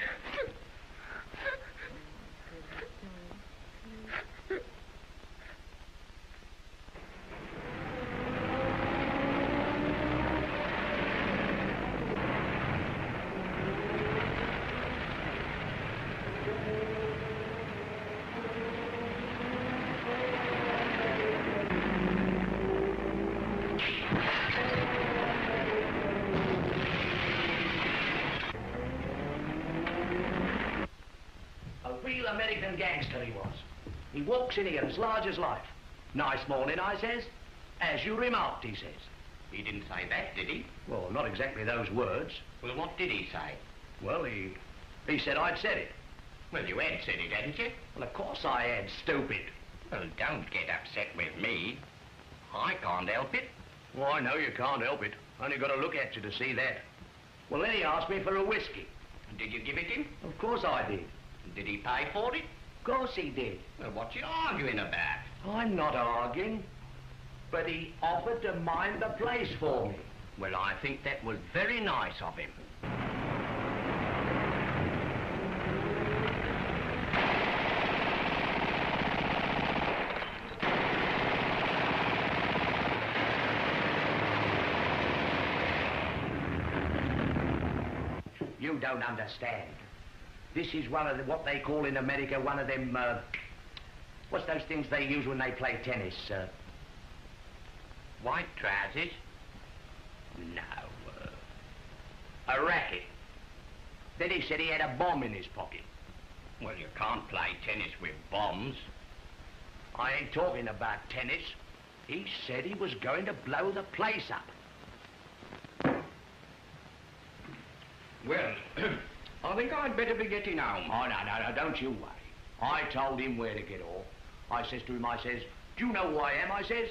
American gangster he was. He walks in here as large as life. Nice morning, I says. As you remarked, he says. He didn't say that, did he? Well, not exactly those words. Well, what did he say? Well, he said I'd said it. Well, you had said it, hadn't you? Well, of course I had, stupid. Well, don't get upset with me. I can't help it. Well, I know you can't help it. Only got to look at you to see that. Well, then he asked me for a whiskey. Did you give it him? Of course I did. Did he pay for it? Of course he did. Well, what you arguing about? I'm not arguing. But he offered to mind the place for me. Well, I think that was very nice of him. You don't understand. This is one of the, what they call in America, one of them, what's those things they use when they play tennis? White trousers? No, a racket. Then he said he had a bomb in his pocket. Well, you can't play tennis with bombs. I ain't talking about tennis. He said he was going to blow the place up. Well, I think I'd better be getting home. Oh, no, don't you worry. I told him where to get off. I says to him, I says, do you know who I am, I says?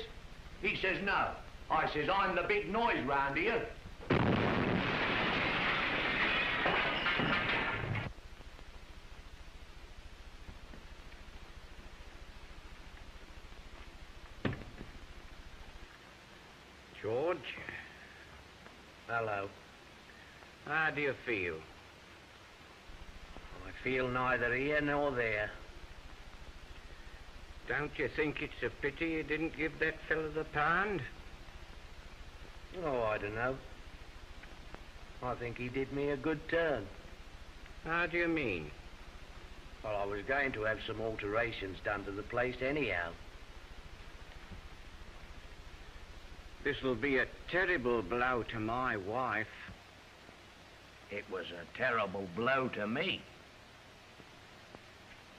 He says, no. I says, I'm the big noise round here. George? Hello. How do you feel? I feel neither here nor there. Don't you think it's a pity you didn't give that fellow the pound? Oh, I don't know. I think he did me a good turn. How do you mean? Well, I was going to have some alterations done to the place anyhow. This'll be a terrible blow to my wife. It was a terrible blow to me.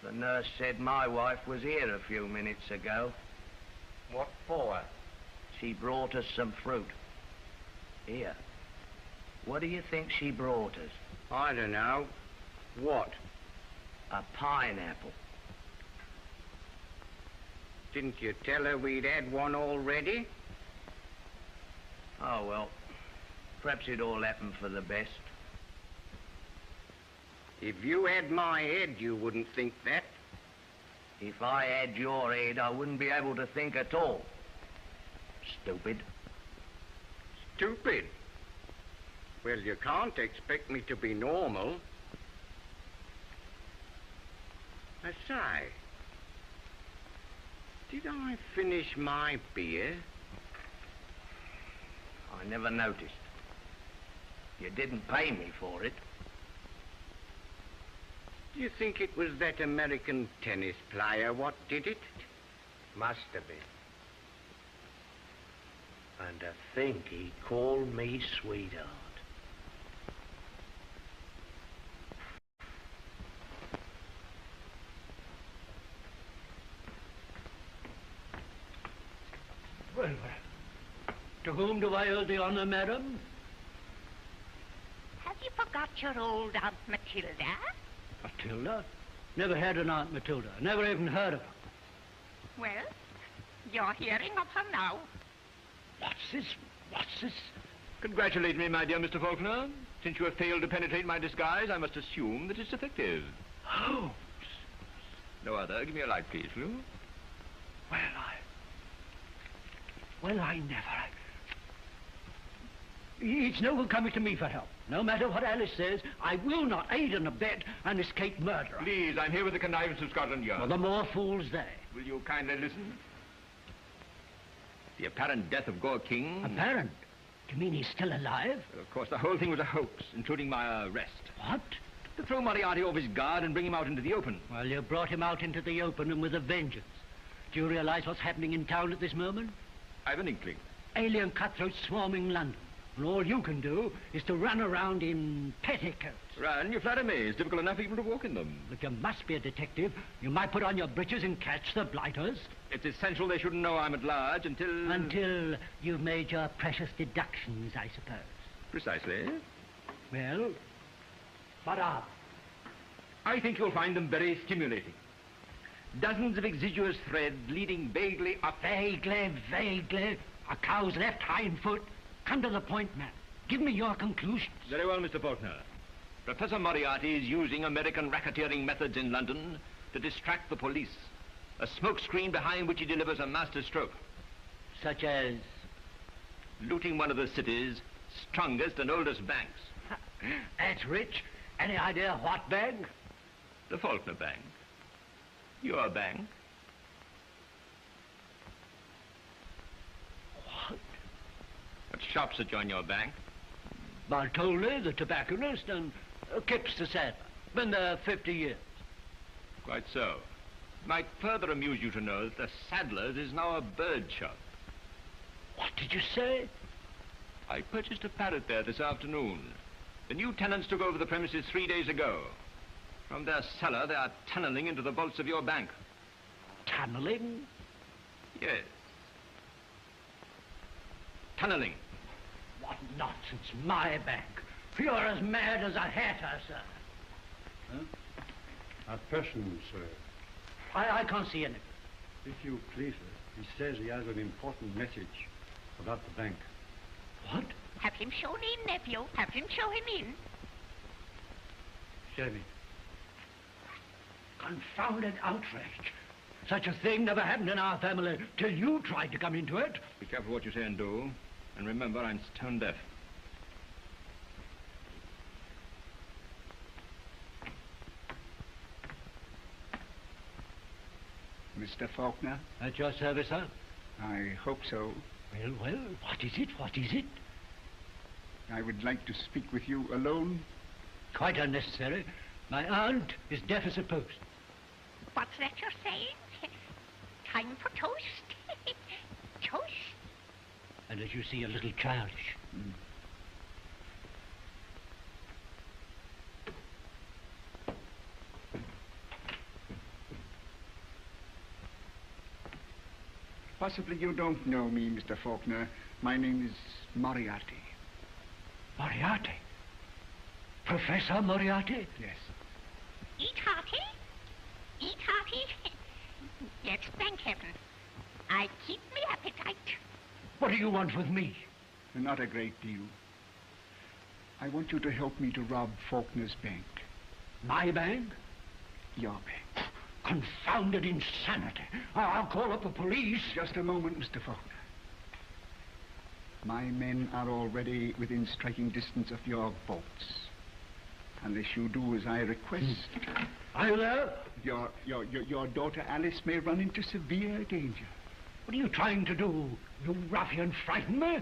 The nurse said my wife was here a few minutes ago. What for? She brought us some fruit. Here. What do you think she brought us? I don't know. What? A pineapple. Didn't you tell her we'd had one already? Oh, well, perhaps it all happened for the best. If you had my head, you wouldn't think that. If I had your head, I wouldn't be able to think at all. Stupid. Stupid? Well, you can't expect me to be normal. I say, did I finish my beer? I never noticed. You didn't pay me for it. Do you think it was that American tennis player what did it? Must have been. And to think he called me sweetheart. Well, to whom do I owe the honor, madam? Have you forgot your old Aunt Matilda? Matilda? Never had an Aunt Matilda. Never even heard of her. Well, you're hearing of her now. What's this? What's this? Congratulate me, my dear Mr. Faulkner. Since you have failed to penetrate my disguise, I must assume that it's effective. Holmes! No other. Give me a light, please, will you? Well, I never. It's no good coming to me for help. No matter what Alice says, I will not aid and abet an escaped murderer. Please, I'm here with the connivance of Scotland Yard. Well, the more fools they. Will you kindly listen? The apparent death of Gore King... Apparent? Do you mean he's still alive? Well, of course, the whole thing was a hoax, including my arrest. What? To throw Moriarty off his guard and bring him out into the open. Well, you brought him out into the open and with a vengeance. Do you realize what's happening in town at this moment? I've an inkling. Alien cutthroats swarming London. And all you can do is to run around in petticoats. Run? You flatter me. It's difficult enough even to walk in them. But you must be a detective. You might put on your breeches and catch the blighters. It's essential they shouldn't know I'm at large until... Until you've made your precious deductions, I suppose. Precisely. Well, what are they? I think you'll find them very stimulating. Dozens of exiguous threads leading vaguely up... Vaguely. A cow's left hind foot. Come to the point, man. Give me your conclusions. Very well, Mr. Faulkner. Professor Moriarty is using American racketeering methods in London to distract the police. A smokescreen behind which he delivers a master stroke. Such as? Looting one of the city's strongest and oldest banks. That's rich. Any idea what bank? The Faulkner Bank. Your bank. What shops that join your bank? Bartoli, the tobacconist, and Kipps the saddler. Been there 50 years. Quite so. It might further amuse you to know that the saddler's is now a bird shop. What did you say? I purchased a parrot there this afternoon. The new tenants took over the premises 3 days ago. From their cellar, they are tunneling into the vaults of your bank. Tunneling? Yes. Tunneling. What nonsense. My bank. You're as mad as a hatter, sir. Huh? A person, sir. I can't see anything. If you please, sir. He says he has an important message about the bank. What? Have him shown in, nephew. Have him show him in. Show me. Confounded outrage. Such a thing never happened in our family till you tried to come into it. Be careful what you say and do. And remember, I'm stone deaf. Mr. Faulkner? At your service, sir? I hope so. Well, what is it? What is it? I would like to speak with you alone. Quite unnecessary. My aunt is deaf as a post. What's that you're saying? Time for toast? Toast? And as you see, a little childish. Possibly you don't know me, Mr. Faulkner. My name is Moriarty. Moriarty? Professor Moriarty? Yes. Eat hearty? Eat hearty? Yes, thank heaven. I keep me appetite. What do you want with me? Not a great deal. I want you to help me to rob Faulkner's bank. My bank? Your bank. Confounded insanity. I'll call up the police. Just a moment, Mr. Faulkner. My men are already within striking distance of your vaults. Unless you do as I request... Are you there? Your daughter Alice may run into severe danger. What are you trying to do? You ruffian, frighten me?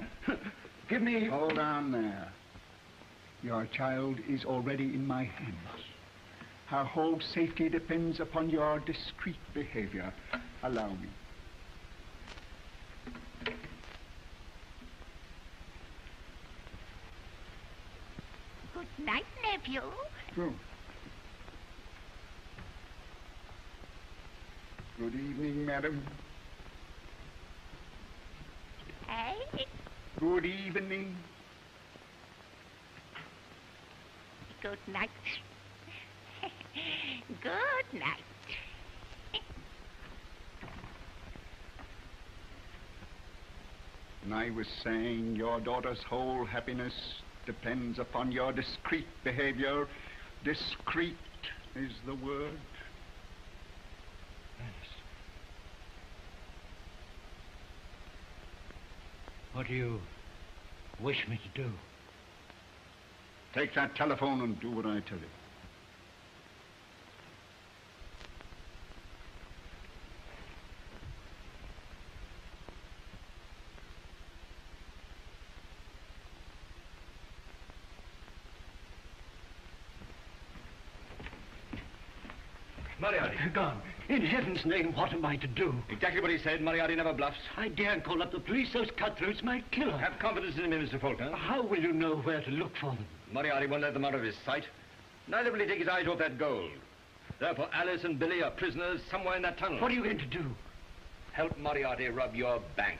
Give me... Hold on there. Your child is already in my hands. Her whole safety depends upon your discreet behavior. Allow me. Good night, nephew. Good. Good evening, madam. Hey? Good evening. Good night. Good night. And I was saying your daughter's whole happiness depends upon your discreet behavior. Discreet is the word. What do you wish me to do? Take that telephone and do what I tell you. Moriarty. Gone. In heaven's name, what am I to do? Exactly what he said. Moriarty never bluffs. I daren't call up the police. Those cutthroats might kill her. Have confidence in me, Mr. Faulkner. How will you know where to look for them? Moriarty won't let them out of his sight. Neither will he take his eyes off that gold. Therefore, Alice and Billy are prisoners somewhere in that tunnel. What are you going to do? Help Moriarty rob your bank.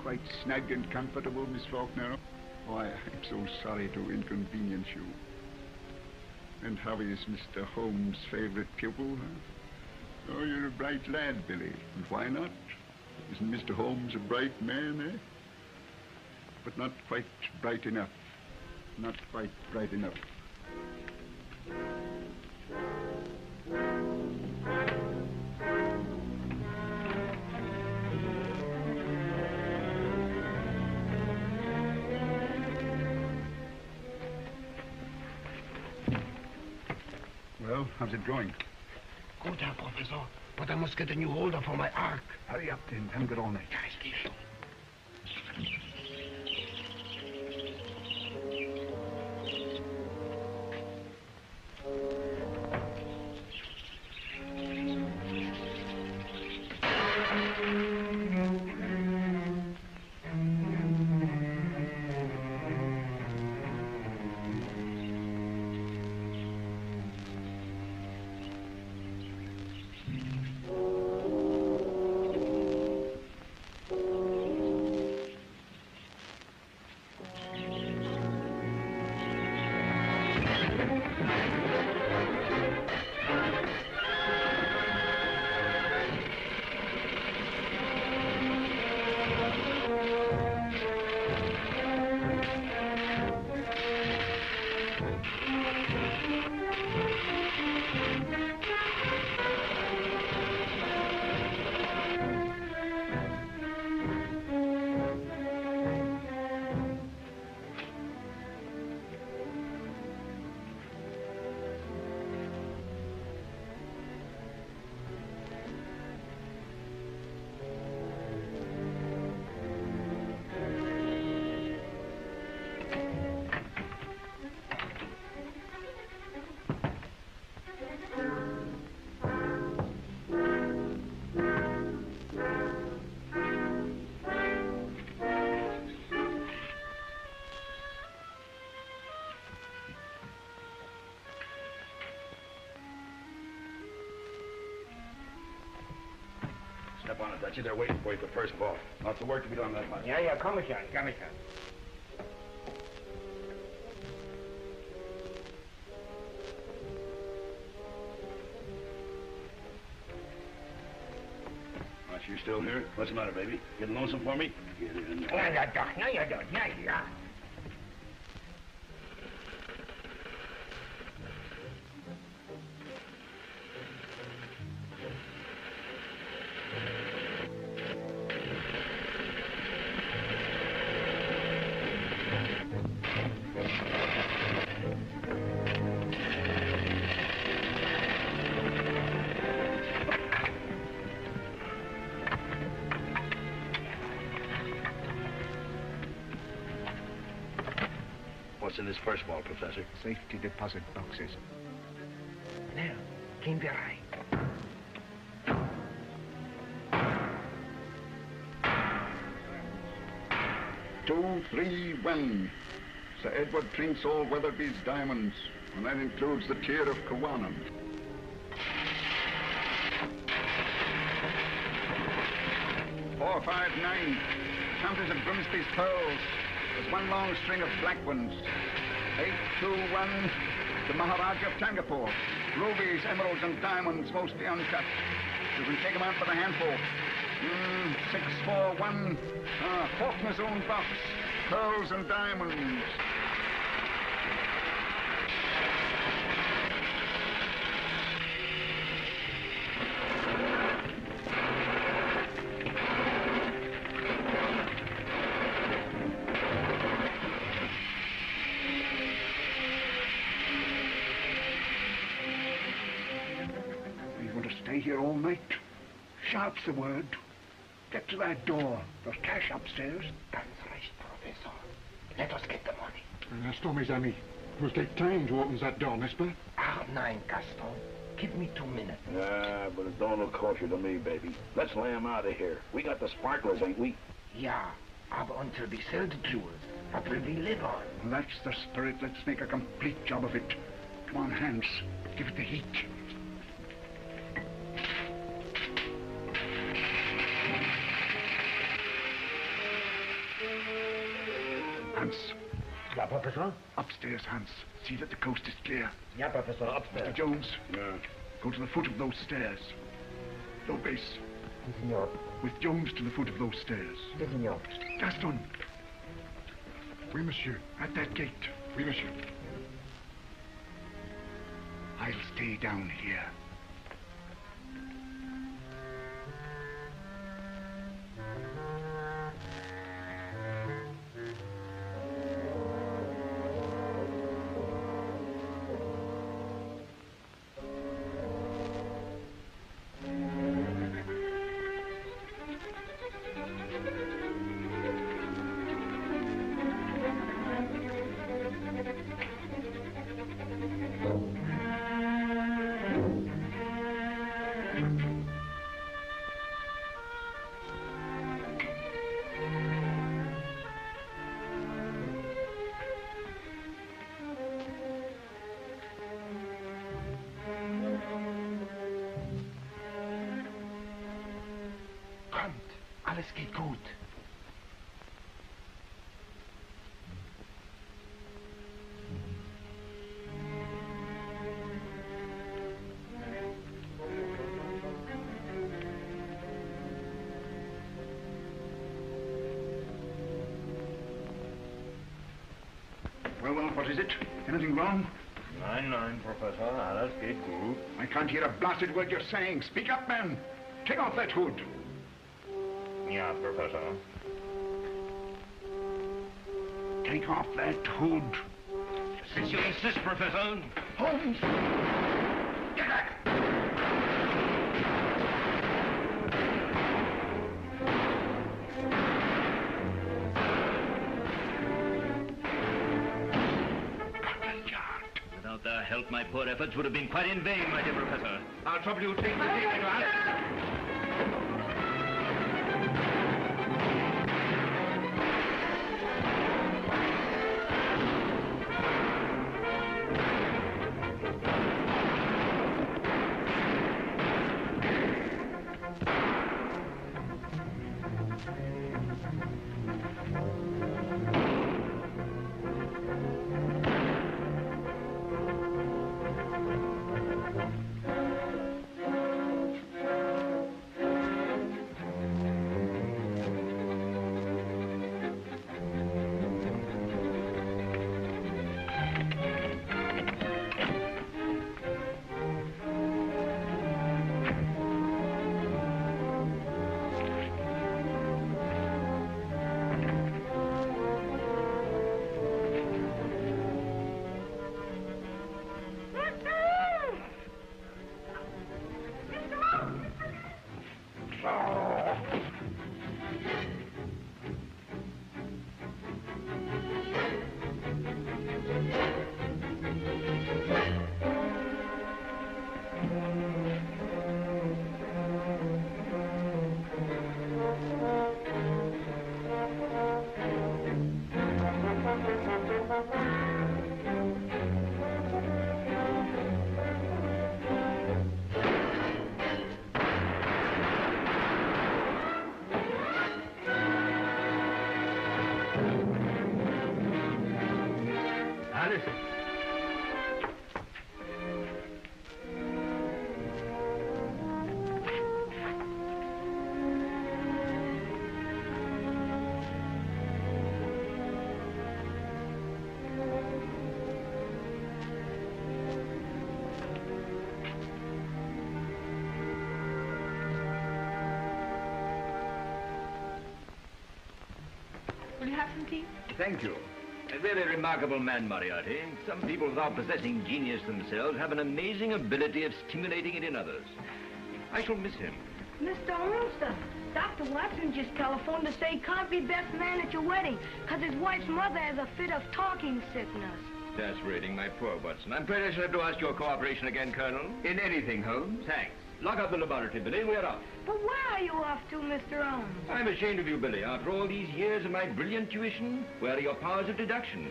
Quite snug and comfortable, Miss Faulkner. Oh, I'm so sorry to inconvenience you. And how is Mr. Holmes' favorite pupil? Huh? Oh, you're a bright lad, Billy. And why not? Isn't Mr. Holmes a bright man, eh? But not quite bright enough. Not quite bright enough. Well, how's it going? Good, Professor. But I must get a new holder for my ark. Hurry up, then. Haven't got all night. Step on it, that's you. They're waiting for you at the first ball. Lots of work to be done that much. Yeah, Commission. You still here? What's the matter, baby? Getting lonesome for me? Get in. No, you don't. No, you don't. What's in this purse ball, Professor? Safety deposit boxes. Now, Kinderein. 231. Sir Edward drinks all Weatherby's diamonds, and that includes the tear of Kawanam. 459. Countess of Grimsby's pearls. There's one long string of black ones. 821. The Maharaja of Tangapur. Rubies, emeralds, and diamonds, mostly uncut. You can take them out by the handful. 641. Faulkner's own box. Pearls and diamonds. You want to stay here all night? Sharp's the word. Get to that door. There's cash upstairs. That's right, Professor. Let us get the money. Gaston, mes amis. It will take time to open that door, n'est-ce pas? R9, Gaston. Give me 2 minutes. Yeah, but it don't look kosher to me, baby. Let's lay him out of here. We got the sparklers, ain't we? Yeah, aber until we sell the jewels, what will we live on? That's the spirit. Let's make a complete job of it. Come on, Hans. Give it the heat. Hans. Yeah, Professor? Upstairs, Hans. See that the coast is clear. Yeah, Professor, upstairs. Mr. Jones. Yeah. Go to the foot of those stairs. Lopez. Si, signor. With Jones to the foot of those stairs. Si, signor. Gaston. Oui, monsieur. At that gate. Oui, monsieur. I'll stay down here. Alles geht gut. Well, what is it? Anything wrong? Nein, Professor. Alles geht gut. I can't hear a blasted word you're saying. Speak up, man. Take off that hood. Yeah, Professor. Take off that hood. Since you insist, Professor. Holmes! Get back! Without their help, my poor efforts would have been quite in vain, my dear Professor. I'll trouble you to take the ticket out. teeth. Thank you. A very remarkable man, Moriarty. Some people, without possessing genius themselves, have an amazing ability of stimulating it in others. I shall miss him. Mr. Holmes, sir, Dr. Watson just telephoned to say he can't be best man at your wedding because his wife's mother has a fit of talking sickness. That's rating my poor Watson. I'm afraid I shall have to ask your cooperation again, Colonel. In anything, Holmes. Thanks. Lock up the laboratory, Billy. We're off. But where are you off to, Mr. Holmes? I'm ashamed of you, Billy. After all these years of my brilliant tuition, where are your powers of deduction?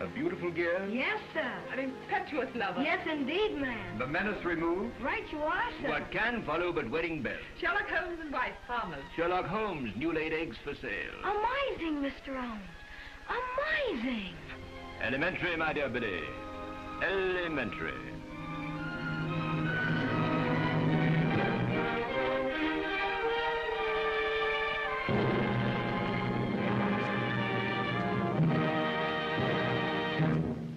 A beautiful girl? Yes, sir. An impetuous lover. Yes, indeed, ma'am. The menace removed? Right you are, sir. What can follow but wedding bells? Sherlock Holmes and wife, farmers. Sherlock Holmes, new-laid eggs for sale. Amazing, Mr. Holmes. Amazing. Elementary, my dear Billy. Elementary.